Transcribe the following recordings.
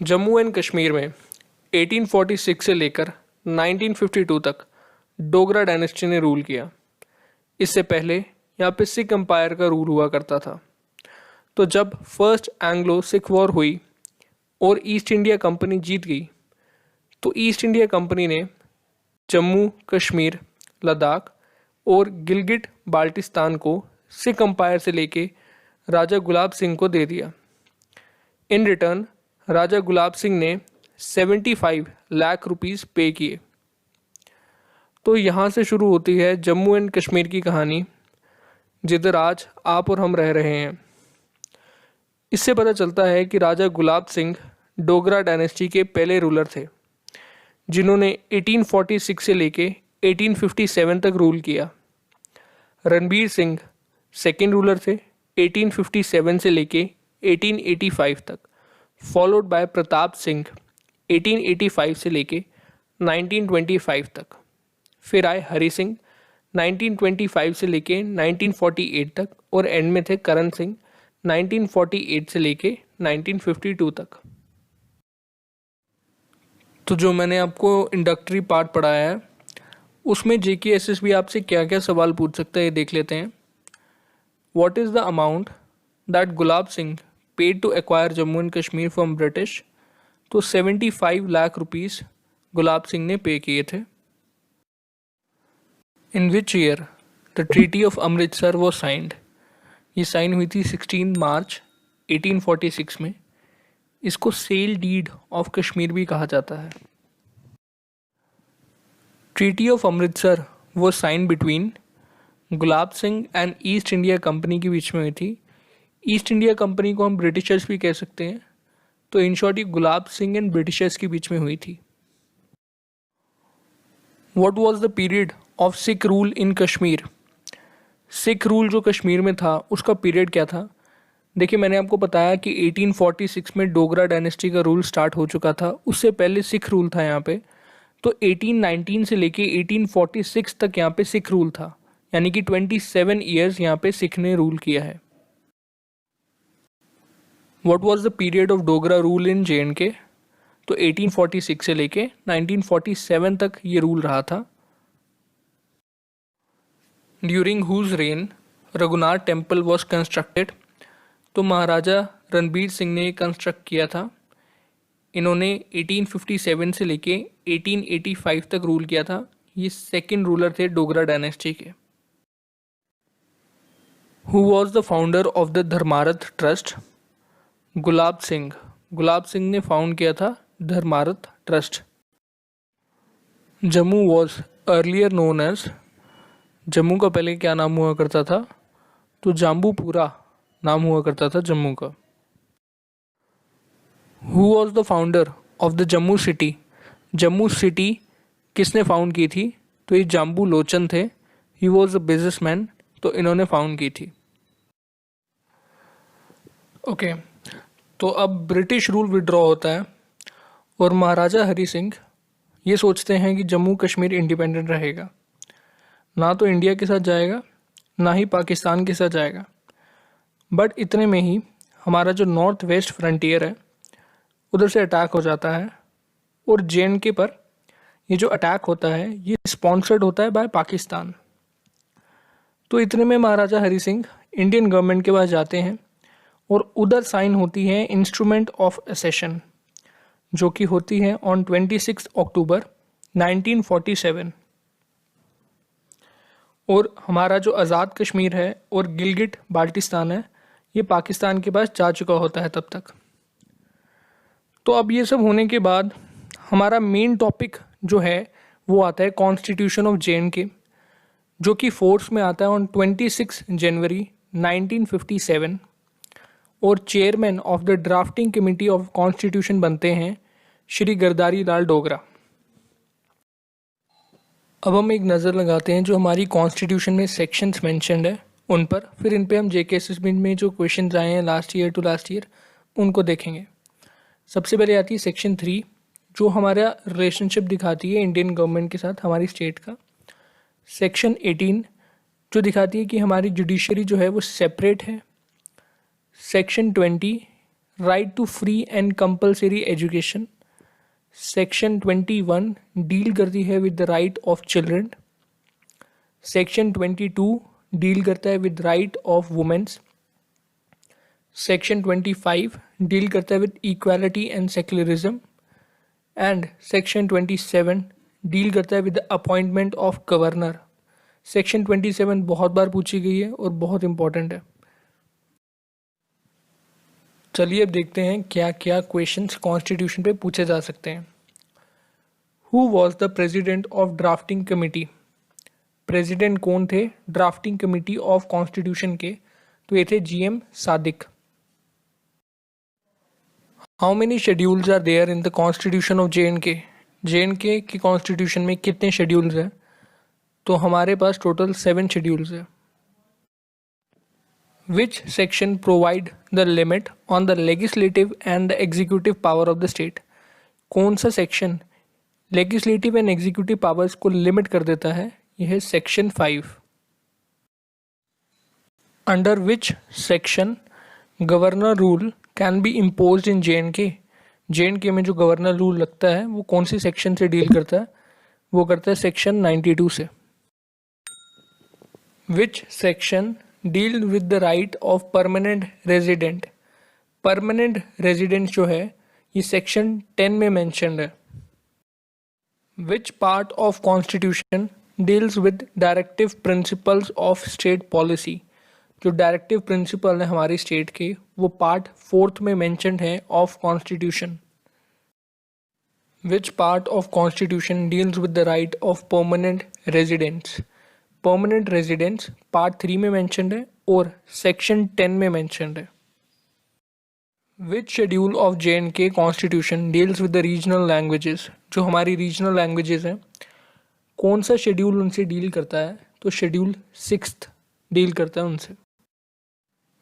Jammu and Kashmir में 1846 से लेकर 1952 तक डोगरा डायनेस्टी ने रूल किया। इससे पहले यहाँ पे सिख एम्पायर का रूल हुआ करता था। तो जब फर्स्ट एंग्लो सिख वॉर हुई और ईस्ट इंडिया कंपनी जीत गई, तो ईस्ट इंडिया कंपनी ने जम्मू कश्मीर, लद्दाख और गिलगिट बाल्टिस्तान को सिख एम्पायर से लेके राजा गुलाब सिंह को दे दिया। इन रिटर्न राजा गुलाब सिंह ने 75 लाख रुपीस पे किए। तो यहाँ से शुरू होती है जम्मू एंड कश्मीर की कहानी, जिधर आज आप और हम रह रहे हैं। इससे पता चलता है कि राजा गुलाब सिंह डोगरा डायनेस्टी के पहले रूलर थे, जिन्होंने 1846 से लेके 1857 तक रूल किया। रणबीर सिंह सेकेंड रूलर थे 1857 से लेके 1885 तक, फॉलोड बाय प्रताप सिंह 1885 से लेके 1925 तक। फिर आए हरि सिंह 1925 से लेके 1948 तक, और एंड में थे करण सिंह 1948 से लेके 1952 तक। तो जो मैंने आपको इंडक्टरी पार्ट पढ़ाया है, उसमें JKSSB आपसे क्या क्या सवाल पूछ सकता है ये देख लेते हैं। What is the amount that Gulab Singh paid to acquire Jammu and Kashmir from British? तो 75 लाख रुपीस गुलाब सिंह ने पे किए थे। In which year the treaty of Amritsar वो साइंड? ये साइन हुई थी 16 मार्च 1846 में। इसको सेल डीड ऑफ कश्मीर भी कहा जाता है। ट्रीटी ऑफ अमृतसर वो sign between Gulab Singh and East India Company के बीच में हुई थी। ईस्ट इंडिया कंपनी को हम ब्रिटिशर्स भी कह सकते हैं। तो इन शॉर्ट ये गुलाब सिंह एंड ब्रिटिशर्स के बीच में हुई थी। What was the period of sick rule in Kashmir? Sick rule जो कश्मीर में था उसका पीरियड क्या था? देखिए, मैंने आपको बताया कि 1846 में डोगरा डायनेस्टी का रूल स्टार्ट हो चुका था। उससे पहले सिख रूल था यहाँ पे। तो 1819 से लेके 1846 तक यहाँ पे सिख रूल था, यानी कि 27 ईयर्स यहाँ पे सिख ने रूल किया है। What was the period of Dogra rule in JNK? तो 1846 से लेके 1947 तक ये रूल रहा था। During whose reign Raghunath temple was constructed? तो महाराजा रणबीर सिंह ने कंस्ट्रक्ट किया था। इन्होंने 1857 से लेके 1885 तक रूल किया था। ये सेकंड रूलर थे डोगरा डायनेस्टी के। Who was the founder of the Dharmarth trust? Gulab Singh. Gulab Singh ने फाउंड किया था Dharmarth trust. Jammu was earlier known as? Jammu का पहले क्या नाम हुआ करता था? तो जाम्बूपुरा नाम हुआ करता था जम्मू का। Who was the founder of the Jammu city? Jammu city किसने फाउंड की थी? तो ये जाम्बू लोचन थे। ही वॉज अ बिजनेसमैन, तो इन्होंने फाउंड की थी। ओके, तो अब ब्रिटिश रूल विड्रॉ होता है और महाराजा हरि सिंह ये सोचते हैं कि जम्मू कश्मीर इंडिपेंडेंट रहेगा। ना तो इंडिया के साथ जाएगा, ना ही पाकिस्तान के साथ जाएगा। बट इतने में ही हमारा जो नॉर्थ वेस्ट फ्रंटियर है उधर से अटैक हो जाता है, और JNK पर ये जो अटैक होता है ये स्पॉन्सर्ड होता है बाय पाकिस्तान। तो इतने में महाराजा हरि सिंह इंडियन गवर्नमेंट के पास जाते हैं और उधर साइन होती है इंस्ट्रूमेंट ऑफ असेशन, जो कि होती है ऑन 26 अक्टूबर 1947। और हमारा जो आज़ाद कश्मीर है और गिलगिट बाल्टिस्तान है ये पाकिस्तान के पास जा चुका होता है तब तक। तो अब ये सब होने के बाद हमारा मेन टॉपिक जो है वो आता है कॉन्स्टिट्यूशन ऑफ JNK, जो कि फोर्स में आता है ऑन 26 जनवरी 1957, और chairman of the drafting committee of constitution बनते हैं श्री गिरधारी लाल डोगरा। अब हम एक नज़र लगाते हैं जो हमारी कॉन्स्टिट्यूशन में सेक्शंस मेंशन्ड है उन पर, फिर इन पे हम JKSSB में जो क्वेश्चन आए हैं last year to last year उनको देखेंगे। सबसे पहले आती है सेक्शन 3, जो हमारा रिलेशनशिप दिखाती है इंडियन गवर्नमेंट के साथ हमारी स्टेट का। सेक्शन 18 जो दिखाती है कि हमारी जुडिशरी जो है वो सेपरेट है। Section 20 right to free and compulsory education. Section 21 deal करती है with the right of children. Section 22 deal करता है with right of womens. Section 25 deal करता है with equality and secularism. And section 27 deal करता है with the appointment of governor. Section 27 बहुत बार पूछी गई है और बहुत इंपॉर्टेंट है। चलिए अब देखते हैं क्या क्या क्वेश्चंस कॉन्स्टिट्यूशन पे पूछे जा सकते हैं। Who was the president of drafting committee? President कौन थे ड्राफ्टिंग कमिटी ऑफ कॉन्स्टिट्यूशन के? तो ये थे GM Sadiq. How many schedules are there in the constitution of JNK? JNK की कॉन्स्टिट्यूशन में कितने शेड्यूल्स हैं? तो हमारे पास टोटल 7 शेड्यूल्स है। Which section provide the limit on the legislative and the executive power of the state? कौन सा section legislative and executive powers को लिमिट कर देता है? यह है section 5। Under which section governor rule can be imposed in JNK? JNK में जो गवर्नर रूल लगता है वो कौन सी सेक्शन से डील करता है? वो करता है सेक्शन 92 से। Which section deal with the right of permanent resident? Permanent resident जो है ये सेक्शन 10 में मेंशन्ड है। Which part of constitution deals with directive principles of state policy? जो डायरेक्टिव प्रिंसिपल है हमारी स्टेट के वो पार्ट 4th में मेंशन्ड है of constitution. Which part of constitution deals with the right of permanent residents? Permanent residents part 3 में mentioned है और सेक्शन 10 में मेंशन्ड है। Which schedule of JNK constitution deals with the regional languages? जो हमारी regional languages हैं कौन सा शेड्यूल उनसे डील करता है? तो शेड्यूल 6th डील करता है उनसे।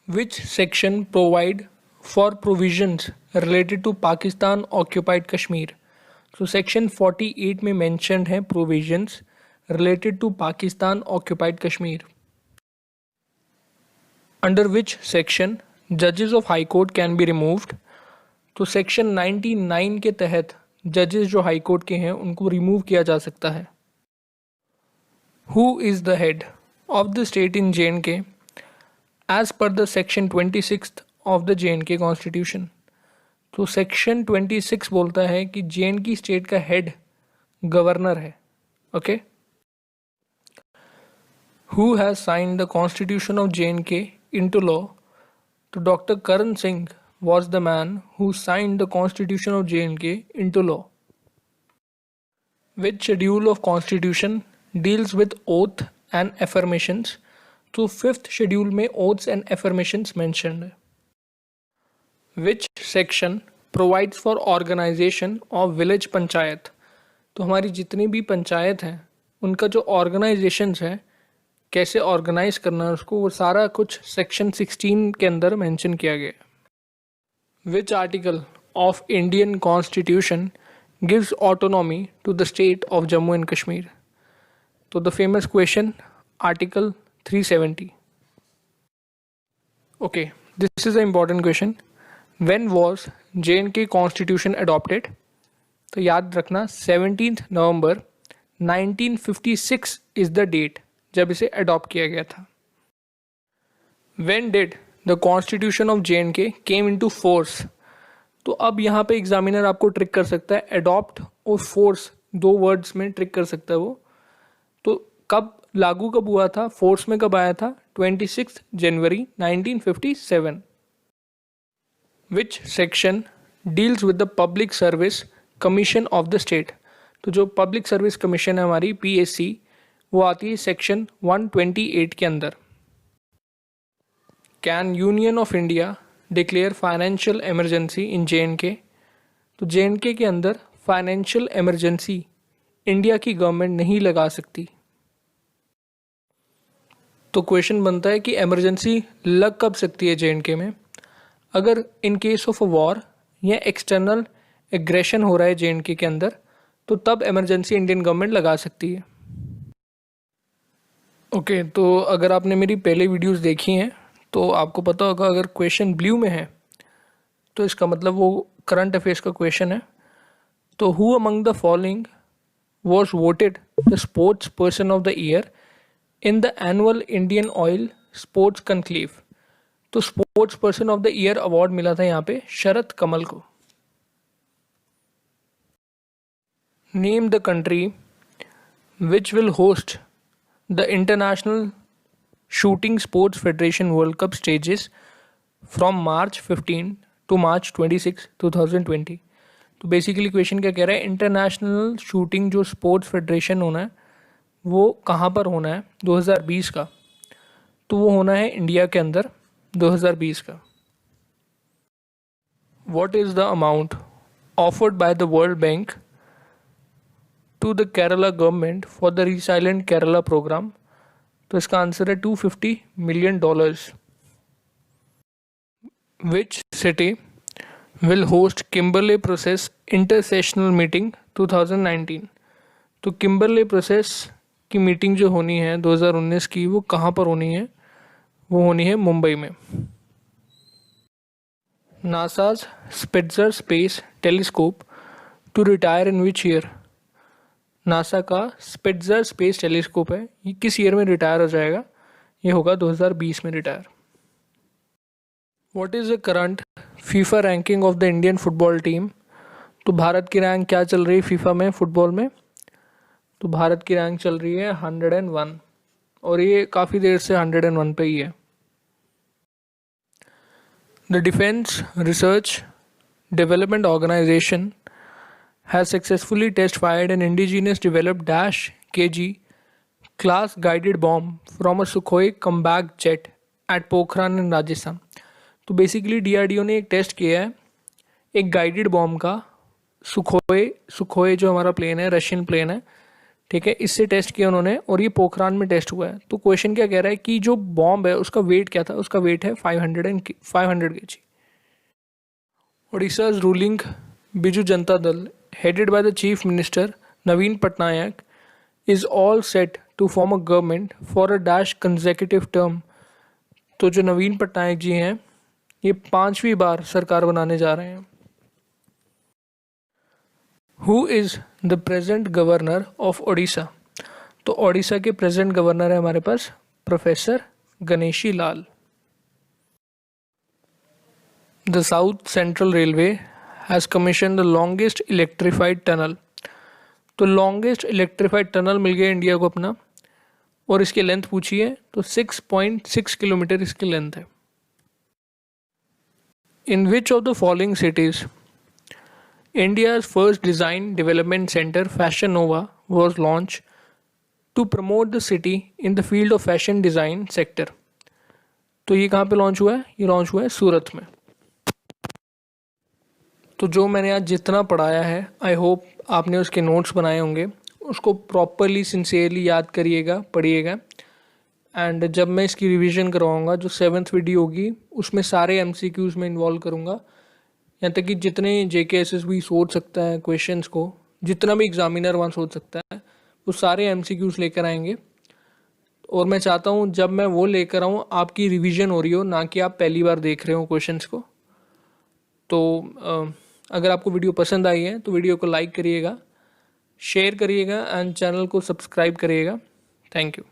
Which section provide for provisions related to Pakistan occupied Kashmir? तो सेक्शन 48 में मेंशन्ड है provisions related to Pakistan occupied Kashmir. Under which section judges of High Court can be removed? तो सेक्शन 99 के तहत जजेस जो हाई कोर्ट के हैं उनको रिमूव किया जा सकता है। Who is the head of the state in JNK as per the section 26th of the JNK Constitution? तो सेक्शन 26 बोलता है कि JNK स्टेट का हेड गवर्नर है। Okay Who has signed the Constitution of JNK into law? तो doctor Karan Singh was the man who signed the Constitution of JNK into law. Which schedule of Constitution deals with oath and affirmations? तो 5th schedule में oaths and affirmations mentioned है। Which section provides for organization of village panchayat? तो हमारी जितनी भी पंचायत हैं उनका जो ऑर्गेनाइजेशंस है कैसे ऑर्गेनाइज करना है उसको वो सारा कुछ सेक्शन 16 के अंदर मेंशन किया गया है। Which article of Indian constitution gives autonomy to the state of Jammu and Kashmir? तो the famous question article 370। Okay this is a important question. When was JNK constitution adopted? तो याद रखना 17 नवंबर 1956 इज द डेट जब इसे adopt किया गया था। When did the Constitution of JNK came into force? तो अब यहाँ पे एग्जामिनर आपको ट्रिक कर सकता है, अडॉप्ट और फोर्स 2 वर्ड्स में ट्रिक कर सकता है वो। तो कब लागू कब हुआ था, फोर्स में कब आया था? 26 जनवरी 1957। Which section deals with the Public Service Commission of the State? तो जो पब्लिक सर्विस कमीशन है हमारी PSC वो आती है सेक्शन 128 के अंदर। Can union of India declare financial emergency in JNK? तो JNK के अंदर फाइनेंशियल इमरजेंसी इंडिया की गवर्नमेंट नहीं लगा सकती। तो क्वेश्चन बनता है कि इमरजेंसी लग कब सकती है JNK में? अगर in case of a war या एक्सटर्नल एग्रेशन हो रहा है JNK के अंदर तो तब इमरजेंसी इंडियन गवर्नमेंट लगा सकती है। ओके तो अगर आपने मेरी पहले वीडियोस देखी हैं तो आपको पता होगा अगर क्वेश्चन ब्लू में है तो इसका मतलब वो करंट अफेयर्स का क्वेश्चन है। तो who among the following was voted the sports person of the year in the annual Indian Oil sports conclave. तो sports person of the year award मिला था यहाँ पे शरद कमल को। Name the country which will host the international shooting sports federation world cup stages from March 15 to March 26, 2020। तो basically question क्या कह रहा है, इंटरनेशनल शूटिंग जो स्पोर्ट्स फेडरेशन होना है वो कहाँ पर होना है 2020 का। तो वो होना है इंडिया के अंदर 2020 का। What is the amount offered by the World Bank to the Kerala government for the resilient Kerala program. तो इसका आंसर है $250 million। Which city will host Kimberley Process Intersessional Meeting 2019। तो किम्बरले प्रोसेस की मीटिंग जो होनी है 2019 की, वो कहाँ पर होनी है, वो होनी है मुंबई में। NASA's Spitzer space telescope to retire in which year. NASA का स्पिट्जर स्पेस टेलीस्कोप है, ये किस ईयर में रिटायर हो जाएगा, ये होगा 2020 में retire. What is the current FIFA ranking of the Indian football team. तो भारत की रैंक क्या चल रही है फीफा में फुटबॉल में। तो भारत की रैंक चल रही है 101 और ये काफ़ी देर से 101 पे ही है। The Defence Research Development Organisation has successfully test fired an indigenous developed -kg class guided bomb from a Sukhoi combat jet at Pokhran in Rajasthan. तो बेसिकली DRDO ने एक टेस्ट किया है एक गाइडेड बॉम्ब का, सुखोई जो हमारा प्लेन है, रशियन प्लेन है, ठीक है, इससे टेस्ट किया उन्होंने और ये पोखरान में टेस्ट हुआ है। तो क्वेश्चन क्या कह रहा है कि जो बॉम्ब है उसका वेट क्या था, उसका वेट है 500 kg। उड़ीसा's ruling Biju Janata Dal headed by the chief minister Naveen Patnaik is all set to form a government for a consecutive term. तो जो नवीन पटनायक जी हैं ये 5वीं बार सरकार बनाने जा रहे हैं। Who is the present governor of Odisha. तो ओडिशा के प्रेजेंट गवर्नर है हमारे पास professor Ganeshi Lal. The South Central Railway has commission the longest electrified tunnel. तो लॉन्गेस्ट इलेक्ट्रीफाइड टनल मिल गया इंडिया को अपना और इसकी लेंथ पूछी है तो 6.6 किलोमीटर इसकी लेंथ है। In which of the following cities India's first design development center Fashion Nova was launched to promote the city in the field of fashion design sector। तो ये कहाँ पे लॉन्च हुआ है, ये लॉन्च हुआ है सूरत में। तो जो मैंने आज जितना पढ़ाया है आई होप आपने उसके नोट्स बनाए होंगे, उसको प्रॉपरली सिंसियरली याद करिएगा, पढ़िएगा। एंड जब मैं इसकी रिवीजन करवाऊँगा जो 7th वीडियो होगी उसमें सारे MCQs में इन्वॉल्व करूँगा, यहाँ तक कि जितने JK SSB सोच सकता है क्वेश्चंस को, जितना भी एग्जामिनर वहाँ सोच सकता है, वो सारे MCQs लेकर आएंगे। और मैं चाहता हूँ जब मैं वो लेकर आऊँ आपकी रिवीजन हो रही हो, ना कि आप पहली बार देख रहे हो क्वेश्चंस को। तो अगर आपको वीडियो पसंद आई है तो वीडियो को लाइक करिएगा, शेयर करिएगा एंड चैनल को सब्सक्राइब करिएगा। Thank you.